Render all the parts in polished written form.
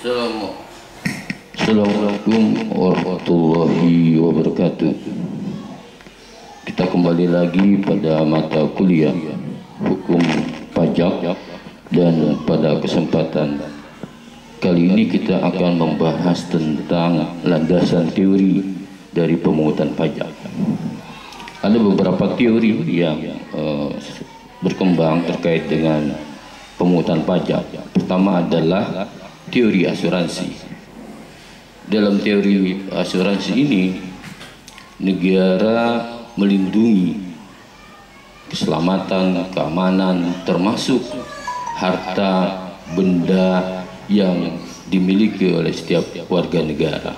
Assalamualaikum warahmatullahi wabarakatuh. Kita kembali lagi pada mata kuliah hukum pajak, dan pada kesempatan kali ini kita akan membahas tentang landasan teori dari pemungutan pajak. Ada beberapa teori yang berkembang terkait dengan pemungutan pajak. Pertama adalah teori asuransi. Dalam teori asuransi ini, negara melindungi keselamatan, keamanan, termasuk harta benda yang dimiliki oleh setiap warga negara.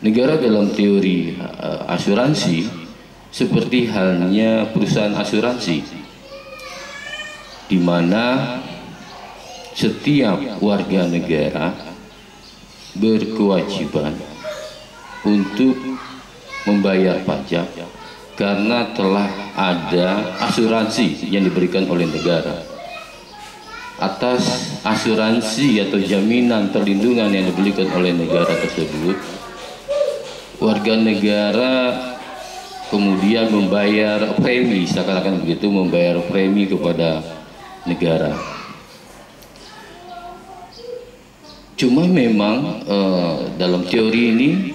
Negara dalam teori asuransi seperti halnya perusahaan asuransi, di mana setiap warga negara berkewajiban untuk membayar pajak karena telah ada asuransi yang diberikan oleh negara. Atas asuransi atau jaminan perlindungan yang diberikan oleh negara tersebut, warga negara kemudian membayar premi, seakan-akan begitu, membayar premi kepada negara. Cuma memang dalam teori ini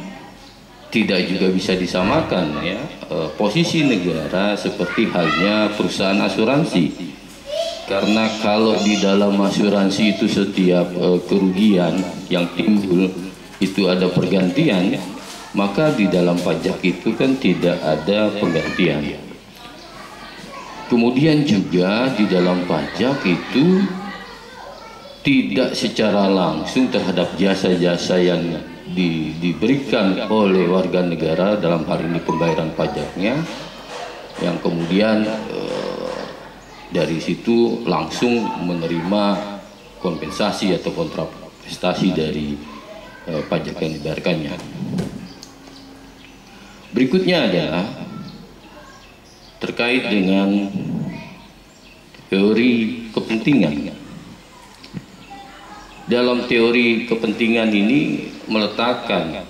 tidak juga bisa disamakan ya, posisi negara seperti halnya perusahaan asuransi, karena kalau di dalam asuransi itu setiap kerugian yang timbul itu ada pergantian, maka di dalam pajak itu kan tidak ada penggantian. Kemudian juga di dalam pajak itu tidak secara langsung terhadap jasa-jasa yang diberikan oleh warga negara, dalam hal ini pembayaran pajaknya, yang kemudian dari situ langsung menerima kompensasi atau kontraprestasi dari pajak yang dibayarkannya. Berikutnya adalah terkait dengan teori kepentingan. Dalam teori kepentingan ini meletakkan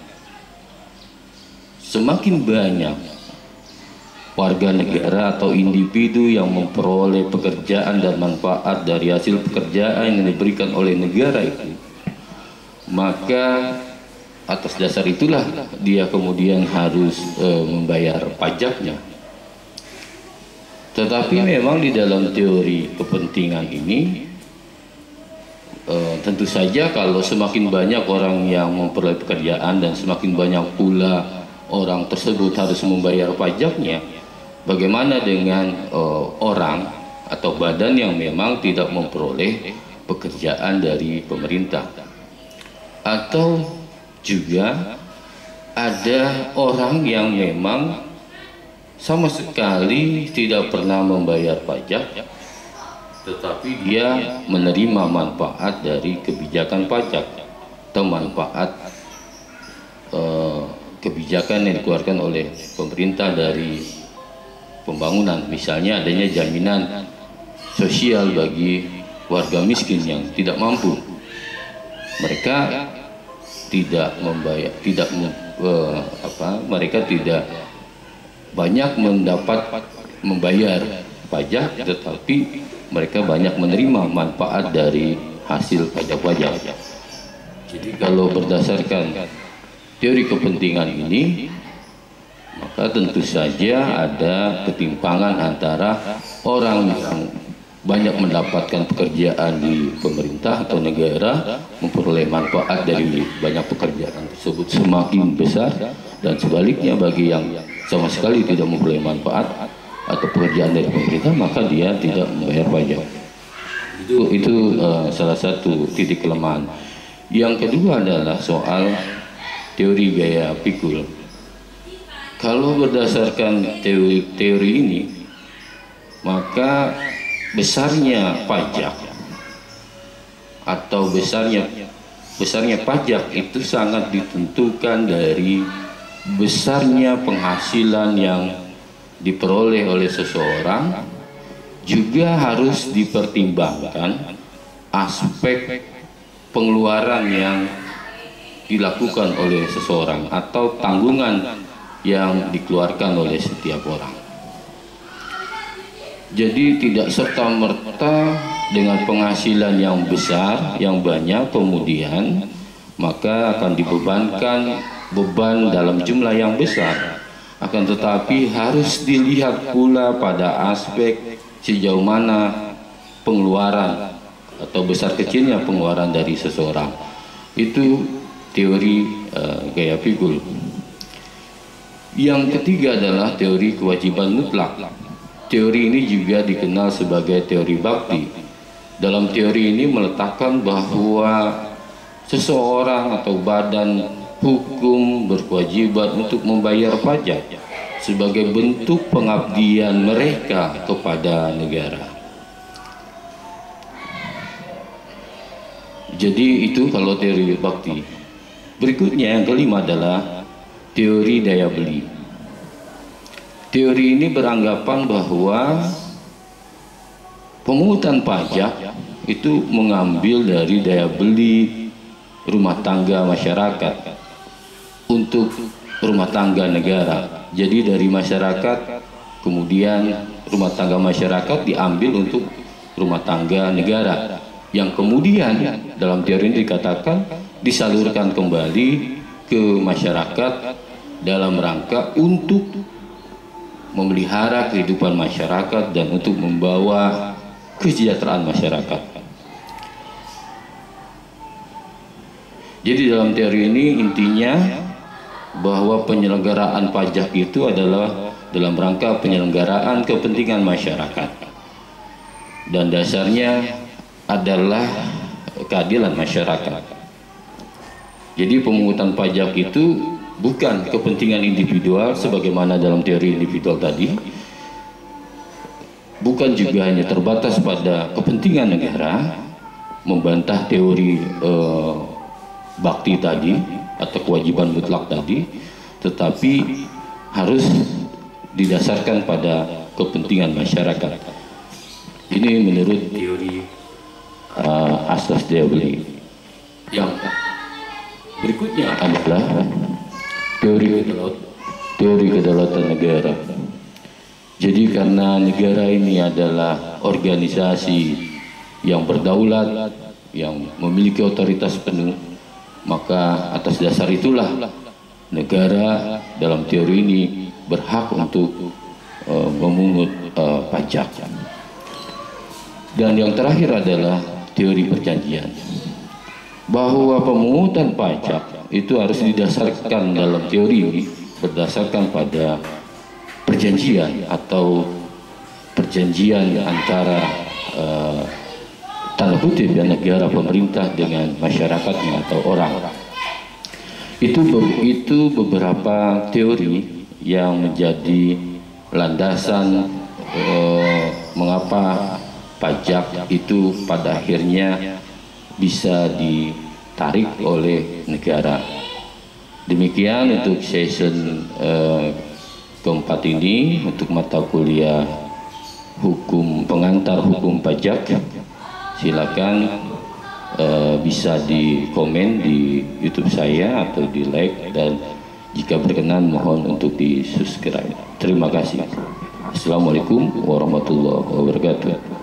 semakin banyak warga negara atau individu yang memperoleh pekerjaan dan manfaat dari hasil pekerjaan yang diberikan oleh negara itu, maka atas dasar itulah dia kemudian harus membayar pajaknya. Tetapi memang di dalam teori kepentingan ini, tentu saja kalau semakin banyak orang yang memperoleh pekerjaan dan semakin banyak pula orang tersebut harus membayar pajaknya, bagaimana dengan orang atau badan yang memang tidak memperoleh pekerjaan dari pemerintah? Atau juga ada orang yang memang sama sekali tidak pernah membayar pajak, tetapi dia menerima manfaat dari kebijakan pajak atau manfaat kebijakan yang dikeluarkan oleh pemerintah dari pembangunan. Misalnya adanya jaminan sosial bagi warga miskin yang tidak mampu. Mereka tidak membayar, mereka tidak banyak membayar pajak, tetapi mereka banyak menerima manfaat dari hasil pajak-pajak. Jadi kalau berdasarkan teori kepentingan ini, maka tentu saja ada ketimpangan antara orang yang banyak mendapatkan pekerjaan di pemerintah atau negara, memperoleh manfaat dari banyak pekerjaan tersebut semakin besar, dan sebaliknya bagi yang sama sekali tidak memperoleh manfaat atau pekerjaan dari pemerintah, maka dia tidak membayar pajak. Itu salah satu titik kelemahan. Yang kedua adalah soal teori gaya pikul. Kalau berdasarkan teori ini, maka besarnya pajak atau besarnya pajak itu sangat ditentukan dari besarnya penghasilan yang diperoleh oleh seseorang. Juga harus dipertimbangkan aspek pengeluaran yang dilakukan oleh seseorang atau tanggungan yang dikeluarkan oleh setiap orang. Jadi tidak serta-merta dengan penghasilan yang besar, yang banyak, kemudian maka akan dibebankan beban dalam jumlah yang besar. Akan tetapi harus dilihat pula pada aspek sejauh mana pengeluaran atau besar kecilnya pengeluaran dari seseorang. Itu teori gaya pikul. Yang ketiga adalah teori kewajiban mutlak. Teori ini juga dikenal sebagai teori bakti. Dalam teori ini meletakkan bahwa seseorang atau badan hukum berkewajiban untuk membayar pajak sebagai bentuk pengabdian mereka kepada negara. Jadi itu kalau teori bakti. Berikutnya yang kelima adalah teori daya beli. Teori ini beranggapan bahwa pemungutan pajak itu mengambil dari daya beli rumah tangga masyarakat untuk rumah tangga negara. Jadi dari masyarakat, kemudian rumah tangga masyarakat diambil untuk rumah tangga negara, yang kemudian dalam teori ini dikatakan disalurkan kembali ke masyarakat dalam rangka untuk memelihara kehidupan masyarakat dan untuk membawa kesejahteraan masyarakat. Jadi dalam teori ini intinya bahwa penyelenggaraan pajak itu adalah dalam rangka penyelenggaraan kepentingan masyarakat, dan dasarnya adalah keadilan masyarakat. Jadi pemungutan pajak itu bukan kepentingan individual sebagaimana dalam teori individual tadi, bukan juga hanya terbatas pada kepentingan negara, membantah teori bakti tadi atau kewajiban mutlak tadi, tetapi harus didasarkan pada kepentingan masyarakat. Ini menurut teori asas daya beli. Yang berikutnya adalah teori kedaulatan negara. Jadi karena negara ini adalah organisasi yang berdaulat, yang memiliki otoritas penuh, maka atas dasar itulah negara dalam teori ini berhak untuk memungut pajak. Dan yang terakhir adalah teori perjanjian, bahwa pemungutan pajak itu harus didasarkan dalam teori ini berdasarkan pada perjanjian atau perjanjian antara tanda kutip ya negara pemerintah dengan masyarakatnya atau orang. Itu beberapa teori yang menjadi landasan mengapa pajak itu pada akhirnya bisa ditarik oleh negara. Demikian untuk session keempat ini untuk mata kuliah hukum pengantar hukum pajak. Silakan bisa di komen di YouTube saya atau di like, dan jika berkenan mohon untuk di subscribe. Terima kasih. Assalamualaikum warahmatullahi wabarakatuh.